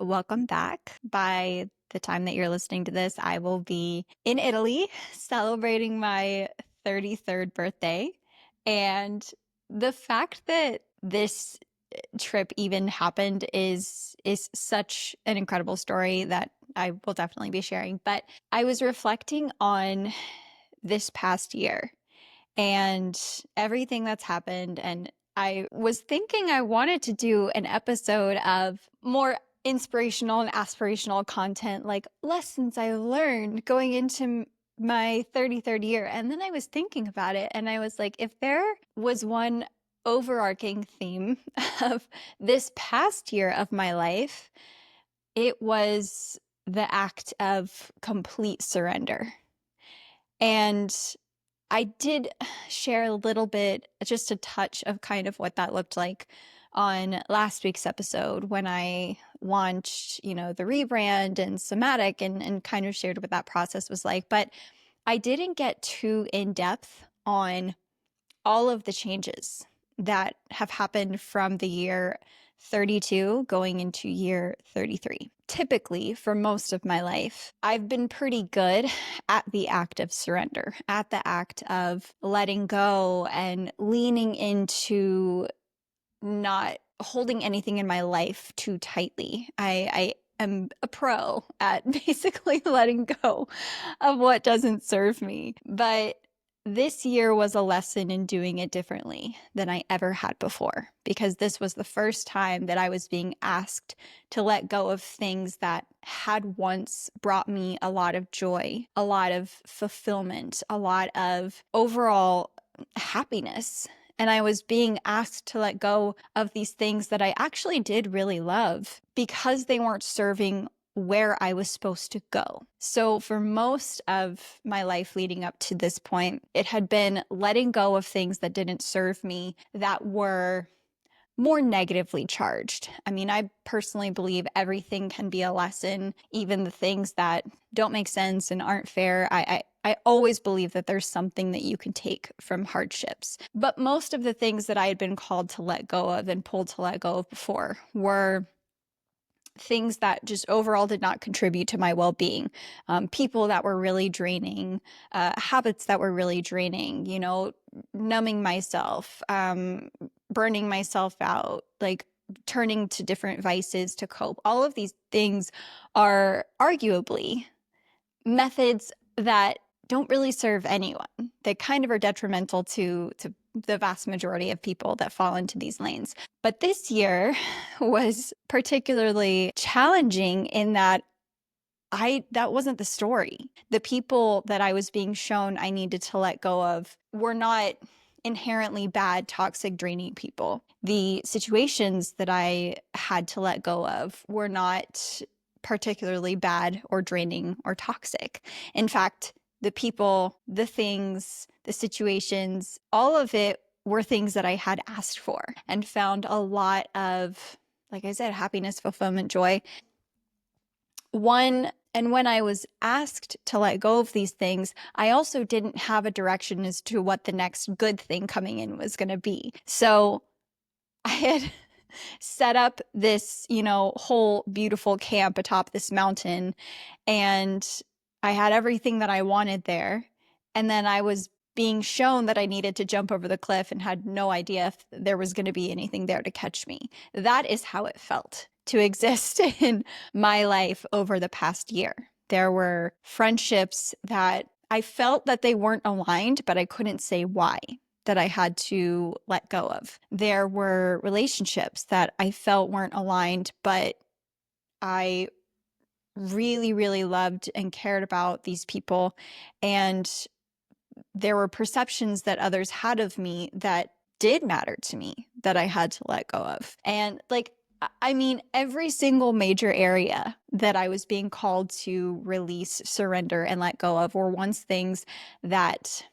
welcome back. By the time that you're listening to this, I will be in Italy celebrating my 33rd birthday. And the fact that this trip even happened is such an incredible story that I will definitely be sharing. But I was reflecting on this past year and everything that's happened. And I was thinking I wanted to do an episode of more inspirational and aspirational content, like lessons I learned going into my 33rd year. And then I was thinking about it and I was like, if there was one overarching theme of this past year of my life, it was the act of complete surrender. And I did share a little bit, just a touch of kind of what that looked like on last week's episode when I launched, the rebrand and Somatic and kind of shared what that process was like. But I didn't get too in depth on all of the changes that have happened from the year 32 going into year 33. Typically, for most of my life, I've been pretty good at the act of surrender, at the act of letting go and leaning into not holding anything in my life too tightly. I am a pro at basically letting go of what doesn't serve me. But this year was a lesson in doing it differently than I ever had before, because this was the first time that I was being asked to let go of things that had once brought me a lot of joy, a lot of fulfillment, a lot of overall happiness. And I was being asked to let go of these things that I actually did really love because they weren't serving where I was supposed to go. So for most of my life leading up to this point, it had been letting go of things that didn't serve me, that were more negatively charged. I mean, I personally believe everything can be a lesson, even the things that don't make sense and aren't fair. I always believe that there's something that you can take from hardships. But most of the things that I had been called to let go of and pulled to let go of before were things that just overall did not contribute to my well-being. People that were really draining, habits that were really draining, numbing myself, burning myself out, like turning to different vices to cope. All of these things are arguably methods that don't really serve anyone. They kind of are detrimental to the vast majority of people that fall into these lanes. But this year was particularly challenging in that that wasn't the story. The people that I was being shown I needed to let go of were not inherently bad, toxic, draining people. The situations that I had to let go of were not particularly bad or draining or toxic. In fact, the people, the things, the situations, all of it were things that I had asked for and found a lot of, like I said, happiness, fulfillment, joy. And when I was asked to let go of these things, I also didn't have a direction as to what the next good thing coming in was going to be. So I had set up this, whole beautiful camp atop this mountain, and I had everything that I wanted there. And then I was being shown that I needed to jump over the cliff and had no idea if there was going to be anything there to catch me. That is how it felt to exist in my life over the past year. There were friendships that I felt that they weren't aligned, but I couldn't say why, that I had to let go of. There were relationships that I felt weren't aligned, but I really, really loved and cared about these people. And there were perceptions that others had of me that did matter to me that I had to let go of. And every single major area that I was being called to release, surrender, and let go of were once things that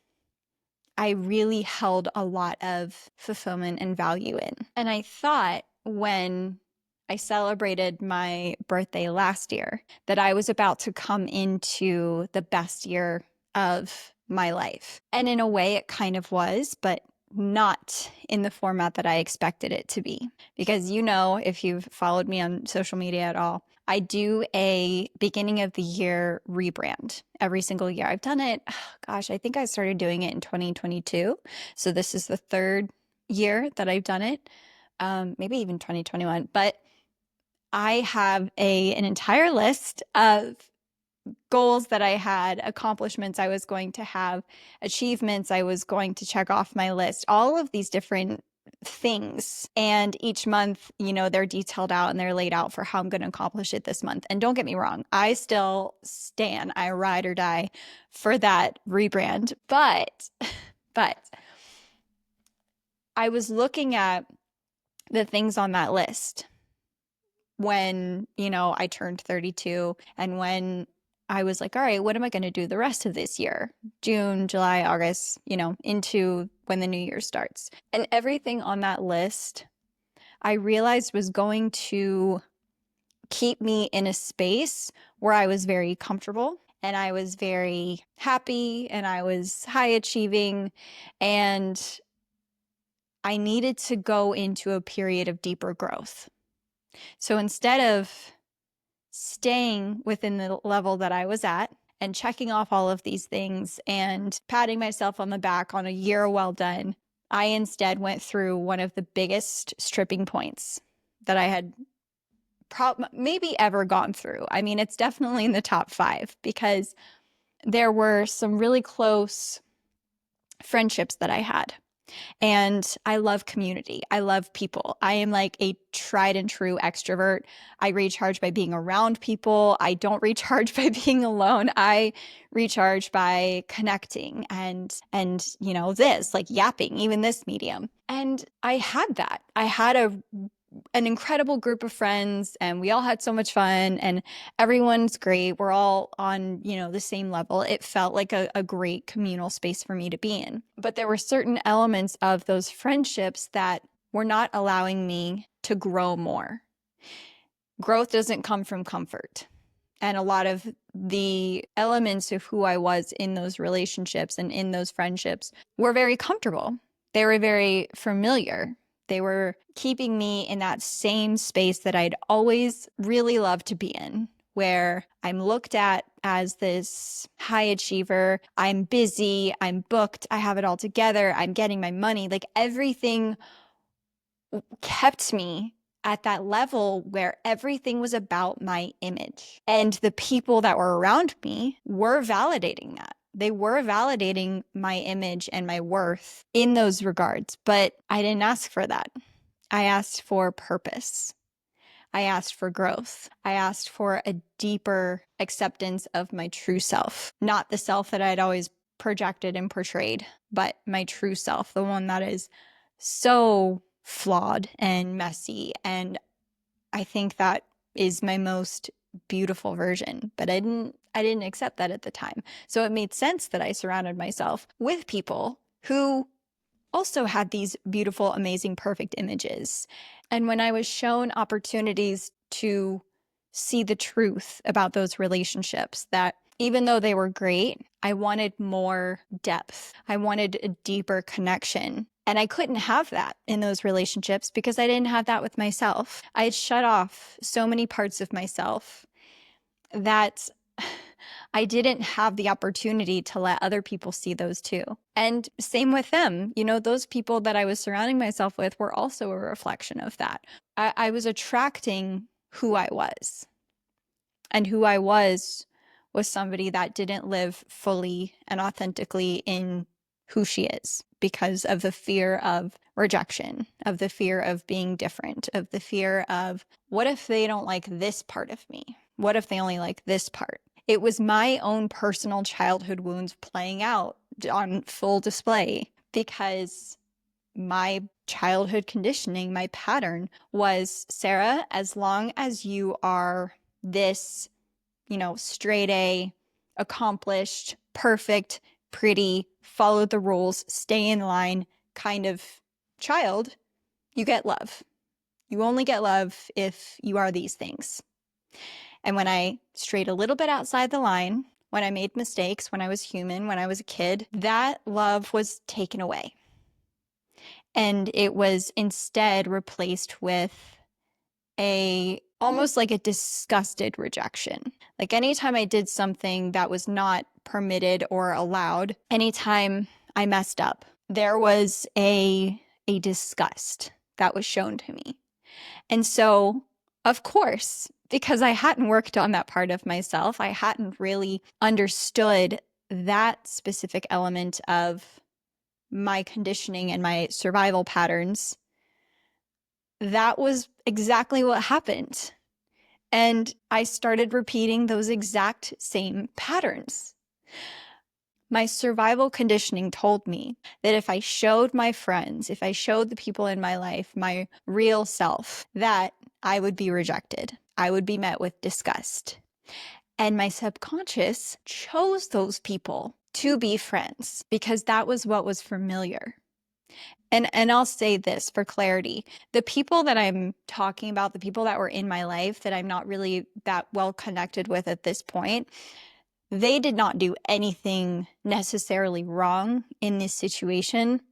I really held a lot of fulfillment and value in. And I thought when I celebrated my birthday last year that I was about to come into the best year of my life. And in a way, it kind of was, but not in the format that I expected it to be. Because if you've followed me on social media at all, I do a beginning of the year rebrand every single year. I've done it, gosh, I think I started doing it in 2022. So this is the third year that I've done it, maybe even 2021. But I have an entire list of goals that I had, accomplishments I was going to have, achievements I was going to check off my list, all of these different things. And each month, they're detailed out and they're laid out for how I'm going to accomplish it this month. And don't get me wrong, I still stand, I ride or die for that rebrand. But I was looking at the things on that list when, I turned 32 and when I was like, all right, what am I going to do the rest of this year? June, July, August, into when the new year starts. And everything on that list, I realized was going to keep me in a space where I was very comfortable and I was very happy and I was high achieving. And I needed to go into a period of deeper growth. So instead of staying within the level that I was at and checking off all of these things and patting myself on the back on a year well done, I instead went through one of the biggest stripping points that I had maybe ever gone through. I mean, it's definitely in the top 5 because there were some really close friendships that I had. And I love community. I love people. I am like a tried and true extrovert. I recharge by being around people. I don't recharge by being alone. I recharge by connecting and this, like yapping, even this medium. And I had that. I had an incredible group of friends and we all had so much fun and everyone's great. We're all on, the same level. It felt like a great communal space for me to be in. But there were certain elements of those friendships that were not allowing me to grow more. Growth doesn't come from comfort. And a lot of the elements of who I was in those relationships and in those friendships were very comfortable. They were very familiar. They were keeping me in that same space that I'd always really loved to be in, where I'm looked at as this high achiever. I'm busy, I'm booked, I have it all together, I'm getting my money. Like everything kept me at that level where everything was about my image. And the people that were around me were validating that. They were validating my image and my worth in those regards, but I didn't ask for that. I asked for purpose. I asked for growth. I asked for a deeper acceptance of my true self, not the self that I'd always projected and portrayed, but my true self, the one that is so flawed and messy. And I think that is my most beautiful version, but I didn't accept that at the time. So it made sense that I surrounded myself with people who also had these beautiful, amazing, perfect images. And when I was shown opportunities to see the truth about those relationships, that even though they were great, I wanted more depth. I wanted a deeper connection. And I couldn't have that in those relationships because I didn't have that with myself. I had shut off so many parts of myself that I didn't have the opportunity to let other people see those too. And same with them. Those people that I was surrounding myself with were also a reflection of that. I was attracting who I was. And who I was somebody that didn't live fully and authentically in who she is because of the fear of rejection, of the fear of being different, of the fear of what if they don't like this part of me? What if they only like this part? It was my own personal childhood wounds playing out on full display because my childhood conditioning, my pattern was, Sarah, as long as you are this, straight A, accomplished, perfect, pretty, follow the rules, stay in line kind of child, you get love. You only get love if you are these things. And when I strayed a little bit outside the line, when I made mistakes, when I was human, when I was a kid, that love was taken away. And it was instead replaced with a almost like a disgusted rejection. Like anytime I did something that was not permitted or allowed, anytime I messed up, there was a disgust that was shown to me. And so, of course, because I hadn't worked on that part of myself, I hadn't really understood that specific element of my conditioning and my survival patterns. That was exactly what happened. And I started repeating those exact same patterns. My survival conditioning told me that if I showed my friends, if I showed the people in my life my real self, that I would be rejected. I would be met with disgust. And my subconscious chose those people to be friends because that was what was familiar. And I'll say this for clarity. The people that I'm talking about, the people that were in my life that I'm not really that well connected with at this point, they did not do anything necessarily wrong in this situation.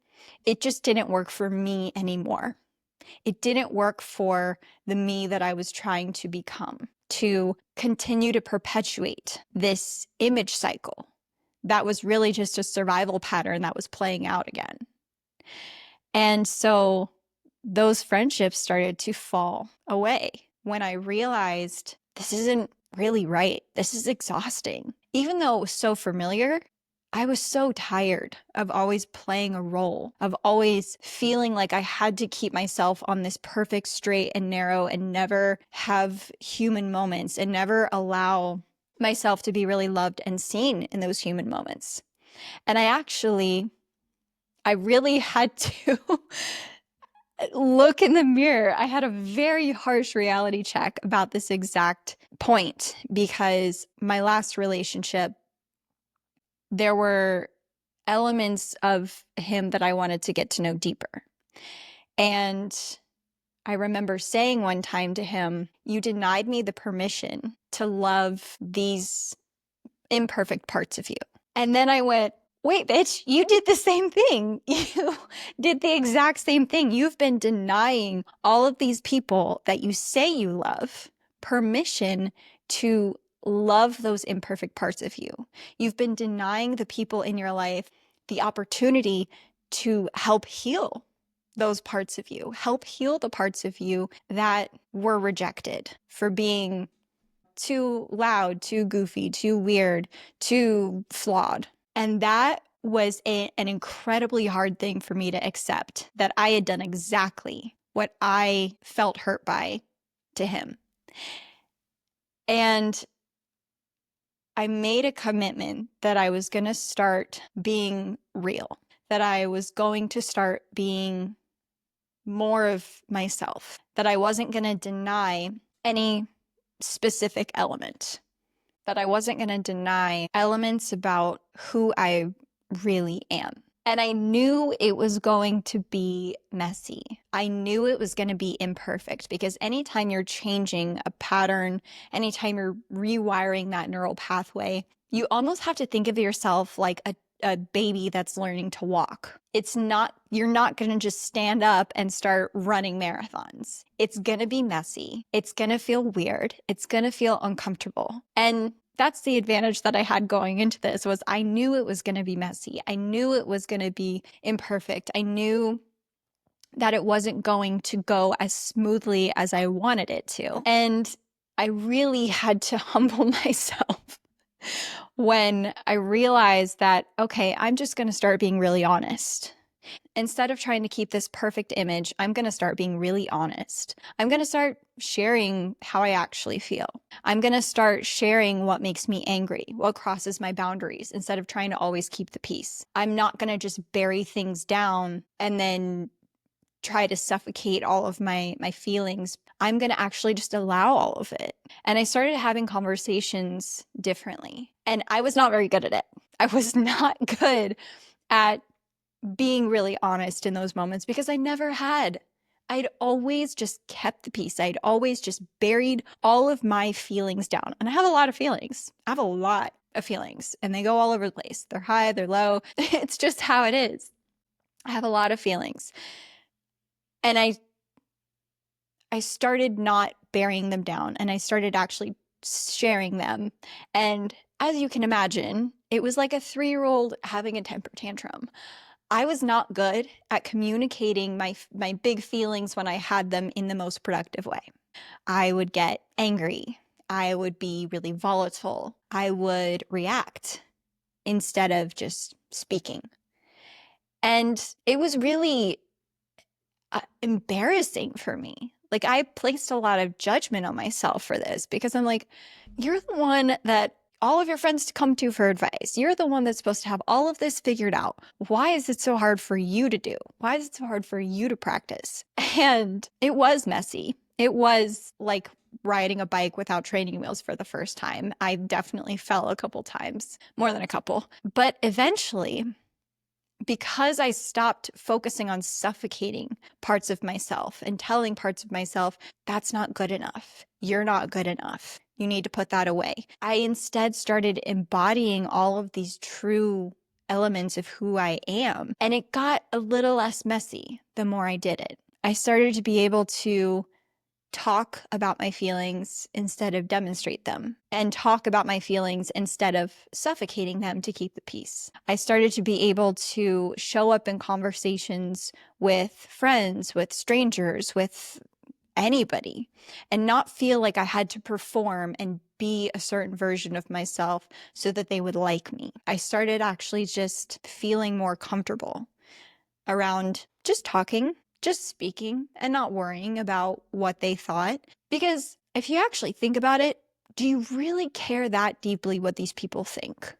It just didn't work for me anymore. It didn't work for the me that I was trying to become, to continue to perpetuate this image cycle that was really just a survival pattern that was playing out again. And so those friendships started to fall away when I realized this isn't really right. This is exhausting. Even though it was so familiar, I was so tired of always playing a role, of always feeling like I had to keep myself on this perfect straight and narrow and never have human moments and never allow myself to be really loved and seen in those human moments. And I really had to look in the mirror. I had a very harsh reality check about this exact point because my last relationship, there were elements of him that I wanted to get to know deeper. And I remember saying one time to him, "You denied me the permission to love these imperfect parts of you." And then I went, "Wait, bitch, you did the same thing. You did the exact same thing. You've been denying all of these people that you say you love permission to love those imperfect parts of you. You've been denying the people in your life the opportunity to help heal those parts of you, help heal the parts of you that were rejected for being too loud, too goofy, too weird, too flawed." And that was an incredibly hard thing for me to accept, that I had done exactly what I felt hurt by to him. And I made a commitment that I was going to start being real, that I was going to start being more of myself, that I wasn't going to deny any specific element, that I wasn't going to deny elements about who I really am. And I knew it was going to be messy. I knew it was going to be imperfect because anytime you're changing a pattern, anytime you're rewiring that neural pathway, you almost have to think of yourself like a baby that's learning to walk. You're not going to just stand up and start running marathons. It's going to be messy. It's going to feel weird. It's going to feel uncomfortable. And that's the advantage that I had going into this was I knew it was going to be messy. I knew it was going to be imperfect. I knew that it wasn't going to go as smoothly as I wanted it to. And I really had to humble myself when I realized that, okay, I'm just going to start being really honest. Instead of trying to keep this perfect image, I'm going to start being really honest. I'm going to start sharing how I actually feel. I'm going to start sharing what makes me angry, what crosses my boundaries, instead of trying to always keep the peace. I'm not going to just bury things down and then try to suffocate all of my feelings. I'm going to actually just allow all of it. And I started having conversations differently. And I was not very good at it. I was not good at being really honest in those moments because I never had. I'd always just kept the peace. I'd always just buried all of my feelings down. And I have a lot of feelings. I have a lot of feelings and they go all over the place. They're high, they're low. It's just how it is. I have a lot of feelings. And I started not burying them down and I started actually sharing them. And as you can imagine, it was like a 3-year-old having a temper tantrum. I was not good at communicating my big feelings when I had them in the most productive way. I would get angry. I would be really volatile. I would react instead of just speaking. And it was really embarrassing for me. Like, I placed a lot of judgment on myself for this because I'm like, you're the one that all of your friends come to for advice. You're the one that's supposed to have all of this figured out. Why is it so hard for you to do? Why is it so hard for you to practice? And it was messy. It was like riding a bike without training wheels for the first time. I definitely fell a couple times, more than a couple. But eventually, because I stopped focusing on suffocating parts of myself and telling parts of myself, that's not good enough. You're not good enough. You need to put that away. I instead started embodying all of these true elements of who I am. And it got a little less messy the more I did it. I started to be able to talk about my feelings instead of demonstrate them, and talk about my feelings instead of suffocating them to keep the peace. I started to be able to show up in conversations with friends, with strangers, with anybody, and not feel like I had to perform and be a certain version of myself so that they would like me. I started actually just feeling more comfortable around just talking, just speaking, and not worrying about what they thought. Because if you actually think about it, do you really care that deeply what these people think?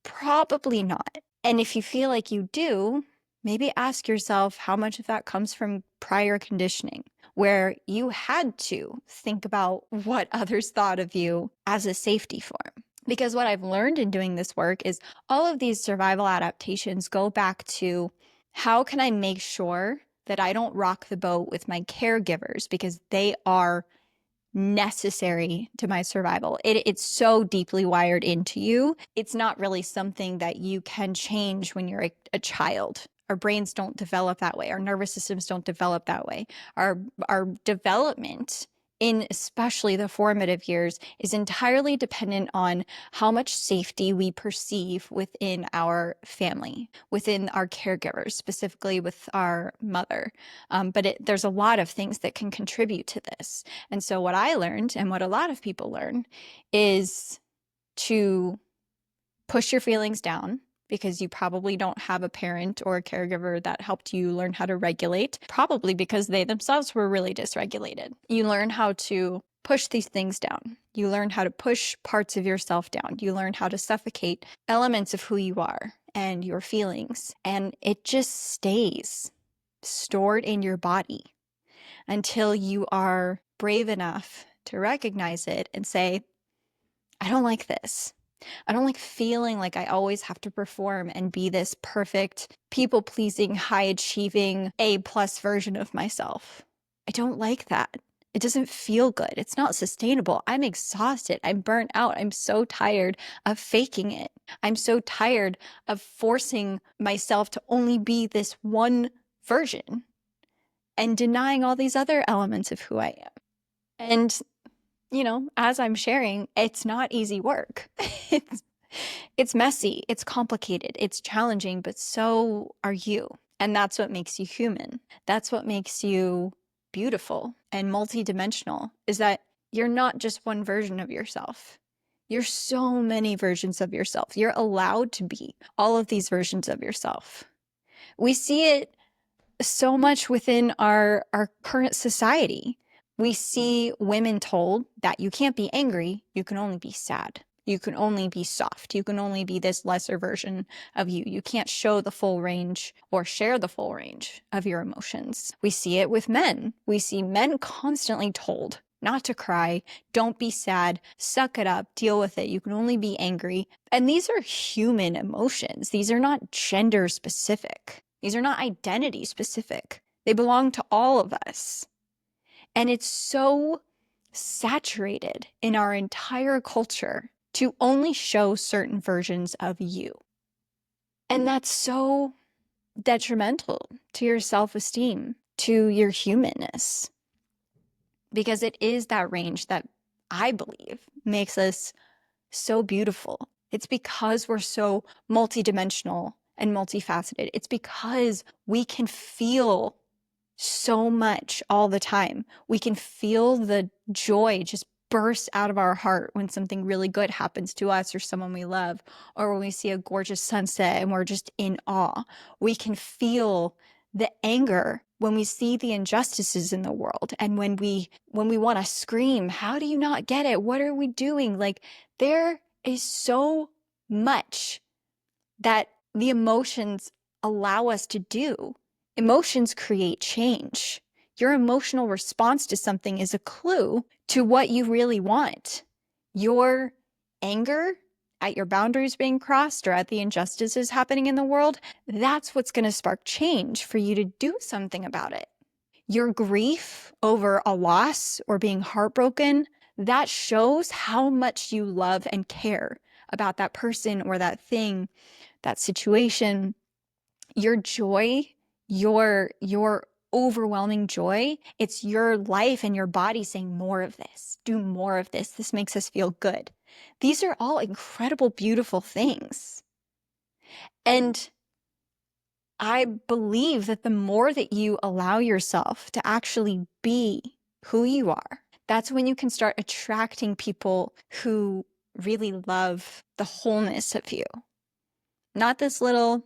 Probably not. And if you feel like you do, maybe ask yourself how much of that comes from prior conditioning, where you had to think about what others thought of you as a safety form. Because what I've learned in doing this work is all of these survival adaptations go back to, how can I make sure that I don't rock the boat with my caregivers because they are necessary to my survival. It's so deeply wired into you. It's not really something that you can change when you're a child. Our brains don't develop that way. Our nervous systems don't develop that way. Our development in especially the formative years is entirely dependent on how much safety we perceive within our family, within our caregivers, specifically with our mother. But there's a lot of things that can contribute to this. And so what I learned, and what a lot of people learn, is to push your feelings down, because you probably don't have a parent or a caregiver that helped you learn how to regulate, probably because they themselves were really dysregulated. You learn how to push these things down. You learn how to push parts of yourself down. You learn how to suffocate elements of who you are and your feelings. And it just stays stored in your body until you are brave enough to recognize it and say, I don't like this. I don't like feeling like I always have to perform and be this perfect, people-pleasing, high-achieving, A+ version of myself. I don't like that. It doesn't feel good. It's not sustainable. I'm exhausted. I'm burnt out. I'm so tired of faking it. I'm so tired of forcing myself to only be this one version and denying all these other elements of who I am. And as I'm sharing, it's not easy work. It's messy, it's complicated, it's challenging, but so are you. And that's what makes you human. That's what makes you beautiful and multidimensional, is that you're not just one version of yourself. You're so many versions of yourself. You're allowed to be all of these versions of yourself. We see it so much within our current society. We see women told that you can't be angry, you can only be sad. You can only be soft. You can only be this lesser version of you. You can't show the full range or share the full range of your emotions. We see it with men. We see men constantly told not to cry, don't be sad, suck it up, deal with it. You can only be angry. And these are human emotions. These are not gender specific. These are not identity specific. They belong to all of us. And it's so saturated in our entire culture to only show certain versions of you. And that's so detrimental to your self-esteem, to your humanness. because it is that range that I believe makes us so beautiful. It's because we're so multidimensional and multifaceted. It's because we can feel so much all the time. We can feel the joy just burst out of our heart when something really good happens to us or someone we love, or when we see a gorgeous sunset and we're just in awe. We can feel the anger when we see the injustices in the world, and when we want to scream, how do you not get it? What are we doing? Like, there is so much that the emotions allow us to do. Emotions create change. Your emotional response to something is a clue to what you really want. Your anger at your boundaries being crossed or at the injustices happening in the world, that's what's going to spark change for you to do something about it. Your grief over a loss or being heartbroken, that shows how much you love and care about that person or that thing, that situation. Your joy, your overwhelming joy, it's your life and your body saying more of this, do more of this. This makes us feel good. These are all incredible, beautiful things. And I believe that the more that you allow yourself to actually be who you are, that's when you can start attracting people who really love the wholeness of you. Not this little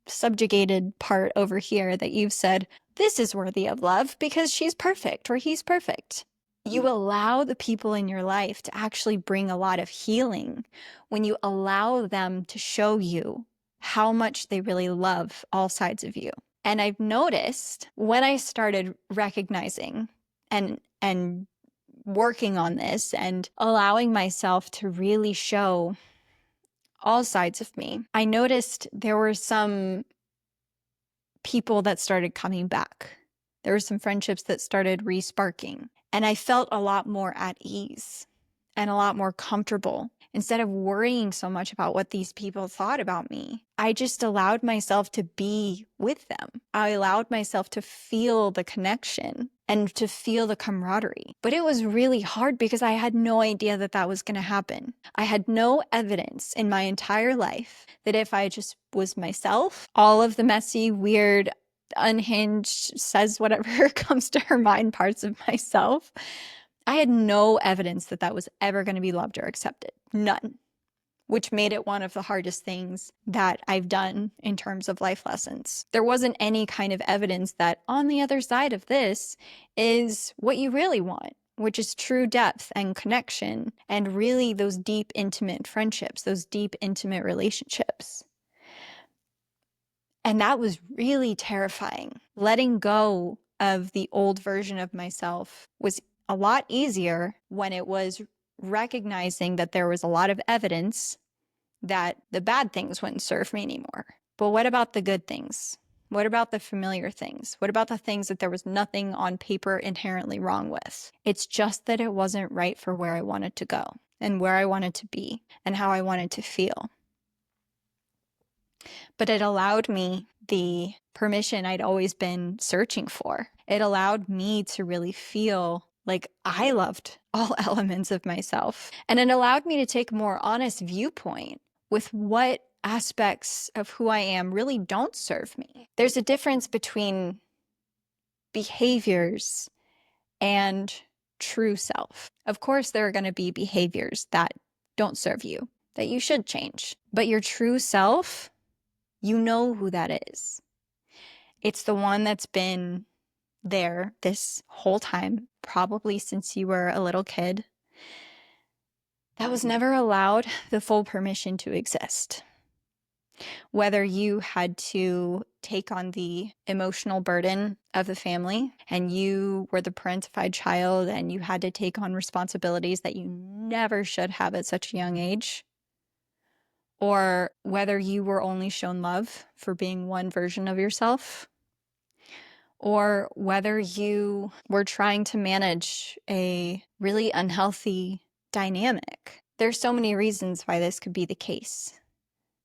subjugated part over here that you've said, this is worthy of love because she's perfect or he's perfect. You allow the people in your life to actually bring a lot of healing when you allow them to show you how much they really love all sides of you. And I've noticed when I started recognizing and working on this and allowing myself to really show all sides of me, I noticed there were some people that started coming back. There were some friendships that started re-sparking, and I felt a lot more at ease and a lot more comfortable. Instead of worrying so much about what these people thought about me, I just allowed myself to be with them. I allowed myself to feel the connection and to feel the camaraderie. But it was really hard because I had no idea that that was going to happen. I had no evidence in my entire life that if I just was myself, all of the messy, weird, unhinged, says whatever comes to her mind parts of myself, I had no evidence that that was ever going to be loved or accepted. None. Which made it one of the hardest things that I've done in terms of life lessons. There wasn't any kind of evidence that on the other side of this is what you really want, which is true depth and connection and really those deep, intimate friendships, those deep, intimate relationships. And that was really terrifying. Letting go of the old version of myself was a lot easier when it was recognizing that there was a lot of evidence that the bad things wouldn't serve me anymore. But what about the good things? What about the familiar things? What about the things that there was nothing on paper inherently wrong with? It's just that it wasn't right for where I wanted to go and where I wanted to be and how I wanted to feel. But it allowed me the permission I'd always been searching for. It allowed me to really feel like I loved all elements of myself. And it allowed me to take a more honest viewpoint with what aspects of who I am really don't serve me. There's a difference between behaviors and true self. Of course, there are going to be behaviors that don't serve you, that you should change. But your true self, you know who that is. It's the one that's been there this whole time, probably since you were a little kid, that was never allowed the full permission to exist. Whether you had to take on the emotional burden of the family and you were the parentified child and you had to take on responsibilities that you never should have at such a young age, or whether you were only shown love for being one version of yourself, or whether you were trying to manage a really unhealthy dynamic. There's so many reasons why this could be the case,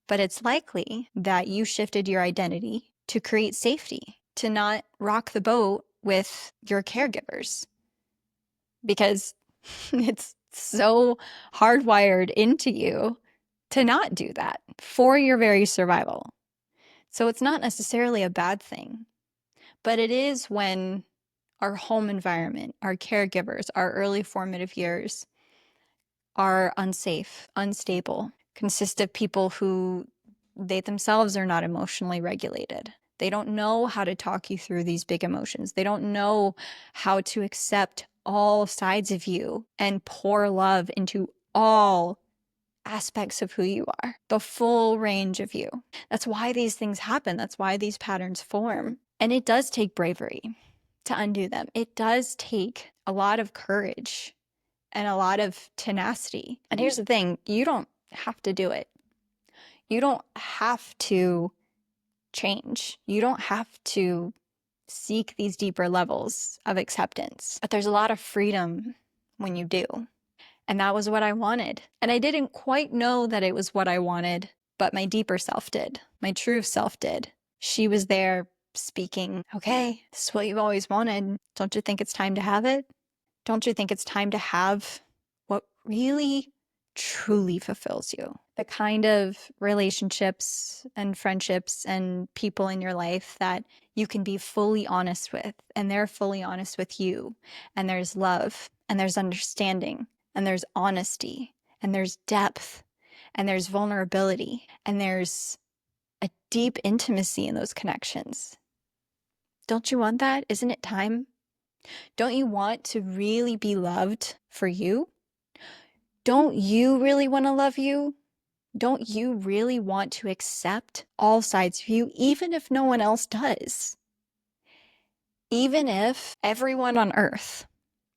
but it's likely that you shifted your identity to create safety, to not rock the boat with your caregivers. because it's so hardwired into you to not do that for your very survival. So it's not necessarily a bad thing, but it is when our home environment, our caregivers, our early formative years are unsafe, unstable, consist of people who they themselves are not emotionally regulated. They don't know how to talk you through these big emotions. They don't know how to accept all sides of you and pour love into all aspects of who you are, the full range of you. That's why these things happen. That's why these patterns form. And it does take bravery to undo them. It does take a lot of courage and a lot of tenacity. And here's the thing, you don't have to do it. You don't have to change. You don't have to seek these deeper levels of acceptance. But there's a lot of freedom when you do. And that was what I wanted. And I didn't quite know that it was what I wanted, but my deeper self did. My true self did. She was there speaking, okay, this is what you've always wanted. Don't you think it's time to have it? Don't you think it's time to have what really, truly fulfills you? The kind of relationships and friendships and people in your life that you can be fully honest with, and they're fully honest with you. And there's love, and there's understanding, and there's honesty, and there's depth, and there's vulnerability, and there's a deep intimacy in those connections. Don't you want that? Isn't it time? Don't you want to really be loved for you? Don't you really want to love you? Don't you really want to accept all sides of you, even if no one else does? Even if everyone on earth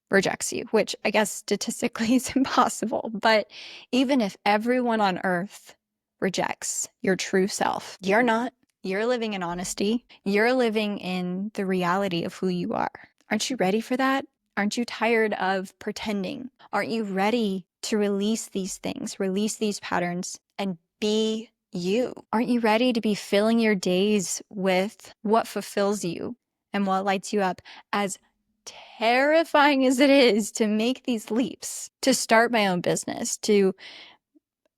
rejects you, which I guess statistically is impossible, but even if everyone on earth rejects your true self, you're not. You're living in honesty. You're living in the reality of who you are. Aren't you ready for that? Aren't you tired of pretending? Aren't you ready to release these things, release these patterns, and be you? Aren't you ready to be filling your days with what fulfills you and what lights you up? As terrifying as it is to make these leaps, to start my own business, to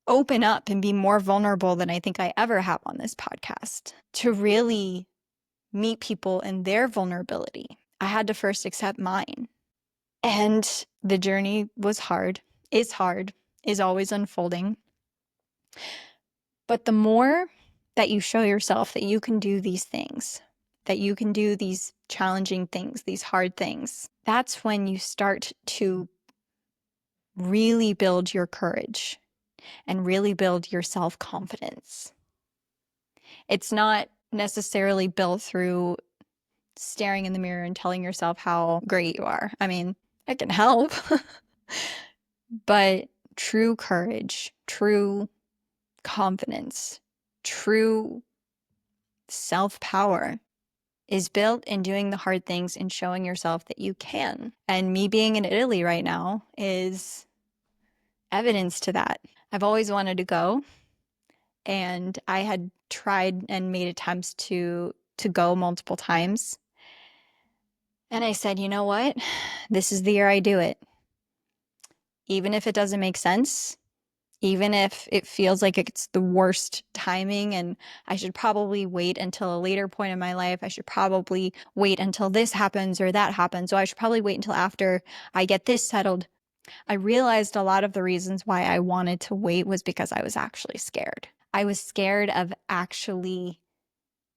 open up and be more vulnerable than I think I ever have on this podcast, to really meet people in their vulnerability, I had to first accept mine. And the journey was hard, is always unfolding. But the more that you show yourself that you can do these things, that you can do these challenging things, these hard things, that's when you start to really build your courage and really build your self-confidence. It's not necessarily built through staring in the mirror and telling yourself how great you are. I mean, it can help. But true courage, true confidence, true self-power is built in doing the hard things and showing yourself that you can. And me being in Italy right now is evidence to that. I've always wanted to go, and I had tried and made attempts to go multiple times. And I said, you know what? This is the year I do it. Even if it doesn't make sense, even if it feels like it's the worst timing and I should probably wait until a later point in my life. I should probably wait until this happens or that happens. So I should probably wait until after I get this settled. I realized a lot of the reasons why I wanted to wait was because I was actually scared. I was scared of actually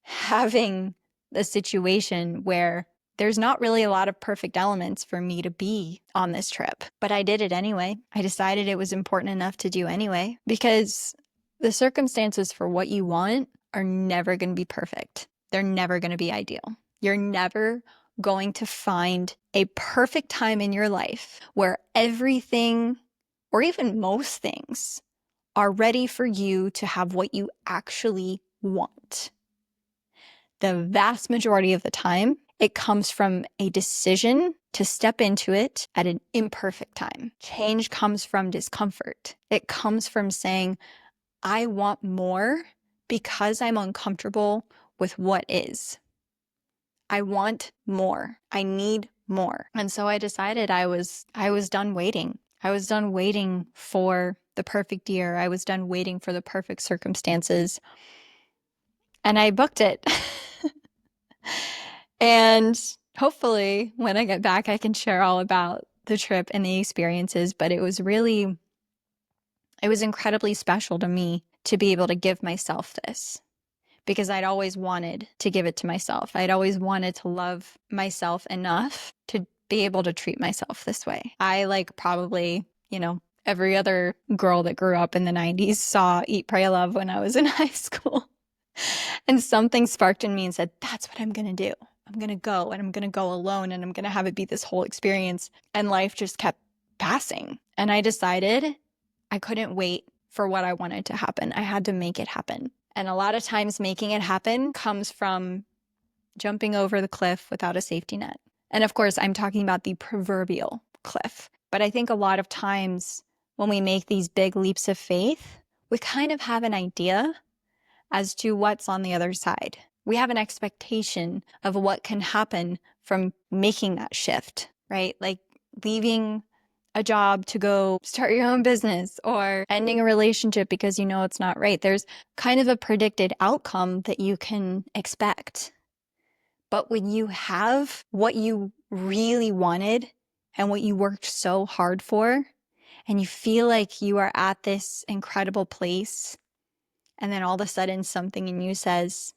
having the situation where there's not really a lot of perfect elements for me to be on this trip, but I did it anyway. I decided it was important enough to do anyway, because the circumstances for what you want are never going to be perfect. They're never going to be ideal. You're never going to find a perfect time in your life where everything, or even most things, are ready for you to have what you actually want. The vast majority of the time, it comes from a decision to step into it at an imperfect time. Change comes from discomfort. It comes from saying, I want more because I'm uncomfortable with what is. I want more. I need more. And so I decided I was done waiting. I was done waiting for the perfect year. I was done waiting for the perfect circumstances. And I booked it. And hopefully when I get back, I can share all about the trip and the experiences. But it was incredibly special to me to be able to give myself this, because I'd always wanted to give it to myself. I'd always wanted to love myself enough to be able to treat myself this way. I, like probably, every other girl that grew up in the 90s, saw Eat, Pray, Love when I was in high school. And something sparked in me and said, that's what I'm going to do. I'm going to go, and I'm going to go alone, and I'm going to have it be this whole experience. And life just kept passing. And I decided I couldn't wait for what I wanted to happen. I had to make it happen. And a lot of times making it happen comes from jumping over the cliff without a safety net. And of course, I'm talking about the proverbial cliff. But I think a lot of times when we make these big leaps of faith, we kind of have an idea as to what's on the other side. We have an expectation of what can happen from making that shift, right? Like leaving a job to go start your own business, or ending a relationship because you know it's not right. There's kind of a predicted outcome that you can expect. But when you have what you really wanted and what you worked so hard for, and you feel like you are at this incredible place, and then all of a sudden something in you says,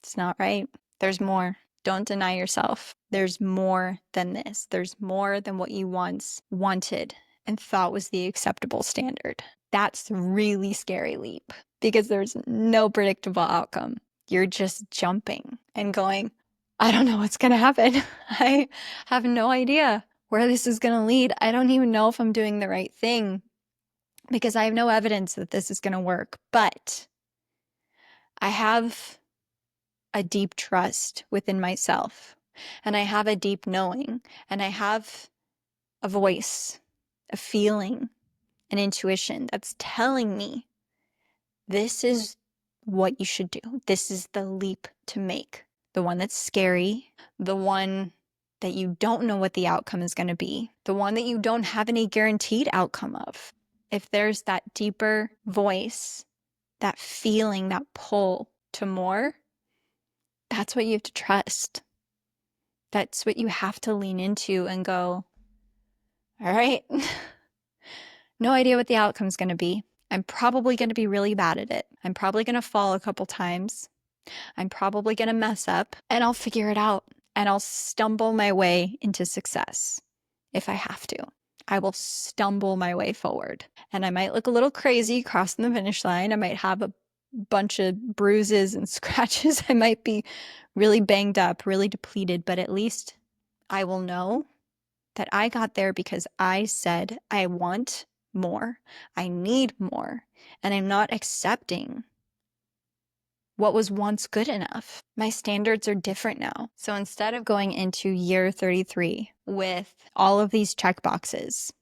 it's not right. There's more. Don't deny yourself. There's more than this. There's more than what you once wanted and thought was the acceptable standard. That's a really scary leap, because there's no predictable outcome. You're just jumping and going, I don't know what's going to happen. I have no idea where this is going to lead. I don't even know if I'm doing the right thing, because I have no evidence that this is going to work. But I have a deep trust within myself, and I have a deep knowing, and I have a voice, a feeling, an intuition that's telling me this is what you should do. This is the leap to make. The one that's scary, the one that you don't know what the outcome is going to be, the one that you don't have any guaranteed outcome of. If there's that deeper voice, that feeling, that pull to more, that's what you have to trust. That's what you have to lean into and go, all right, no idea what the outcome's going to be. I'm probably going to be really bad at it. I'm probably going to fall a couple times. I'm probably going to mess up, and I'll figure it out, and I'll stumble my way into success if I have to. I will stumble my way forward, and I might look a little crazy crossing the finish line. I might have a bunch of bruises and scratches. I might be really banged up, really depleted, but at least I will know that I got there because I said I want more. I need more. And I'm not accepting what was once good enough. My standards are different now. So instead of going into year 33 with all of these check boxes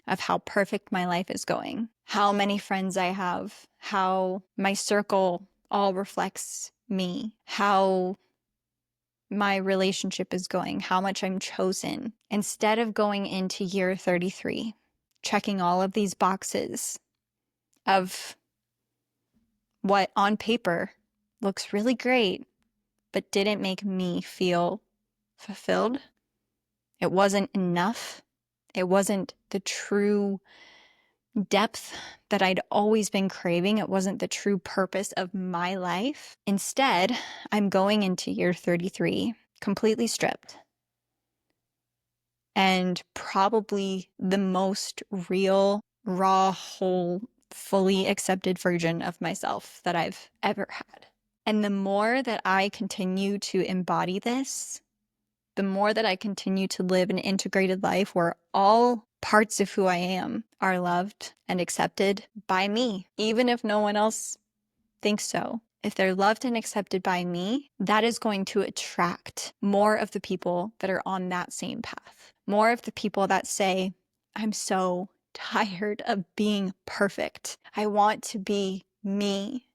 of how perfect my life is going, how many friends I have, how my circle all reflects me, how my relationship is going, how much I'm chosen, instead of going into year 33, checking all of these boxes of what on paper looks really great, but didn't make me feel fulfilled. It wasn't enough. It wasn't the true depth that I'd always been craving. It wasn't the true purpose of my life. Instead, I'm going into year 33 completely stripped, and probably the most real, raw, whole, fully accepted version of myself that I've ever had. And the more that I continue to embody this, the more that I continue to live an integrated life where all parts of who I am are loved and accepted by me, even if no one else thinks so. If they're loved and accepted by me, that is going to attract more of the people that are on that same path. More of the people that say, I'm so tired of being perfect. I want to be me.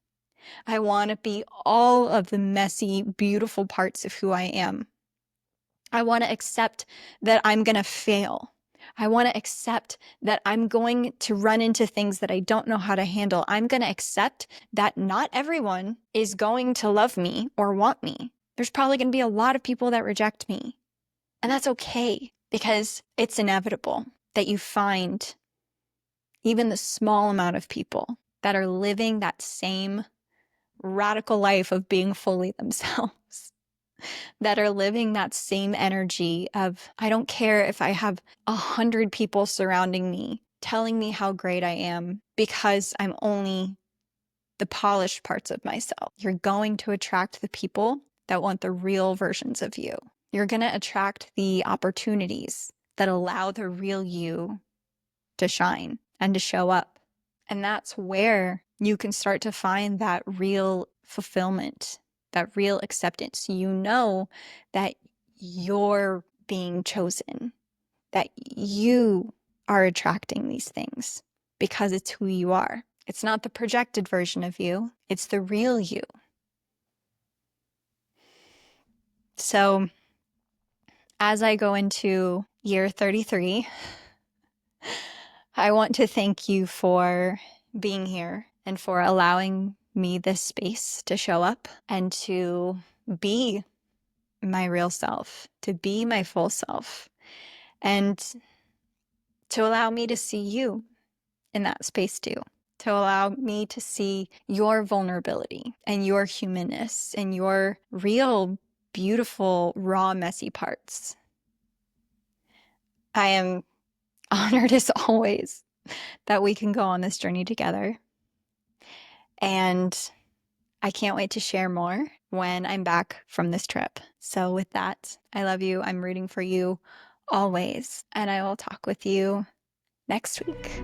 I want to be all of the messy, beautiful parts of who I am. I want to accept that I'm going to fail. I want to accept that I'm going to run into things that I don't know how to handle. I'm going to accept that not everyone is going to love me or want me. There's probably going to be a lot of people that reject me. And that's okay, because it's inevitable that you find even the small amount of people that are living that same radical life of being fully themselves, that are living that same energy of, I don't care if I have 100 people surrounding me telling me how great I am because I'm only the polished parts of myself. You're going to attract the people that want the real versions of you. You're going to attract the opportunities that allow the real you to shine and to show up. And that's where you can start to find that real fulfillment, that real acceptance. You know that you're being chosen, that you are attracting these things because it's who you are. It's not the projected version of you, it's the real you. So, as I go into year 33, I want to thank you for being here and for allowing me this space to show up and to be my real self, to be my full self, and to allow me to see you in that space too, to allow me to see your vulnerability and your humanness and your real, beautiful, raw, messy parts. I am honored as always that we can go on this journey together. And I can't wait to share more when I'm back from this trip. So, with that, I love you. I'm rooting for you always. And I will talk with you next week.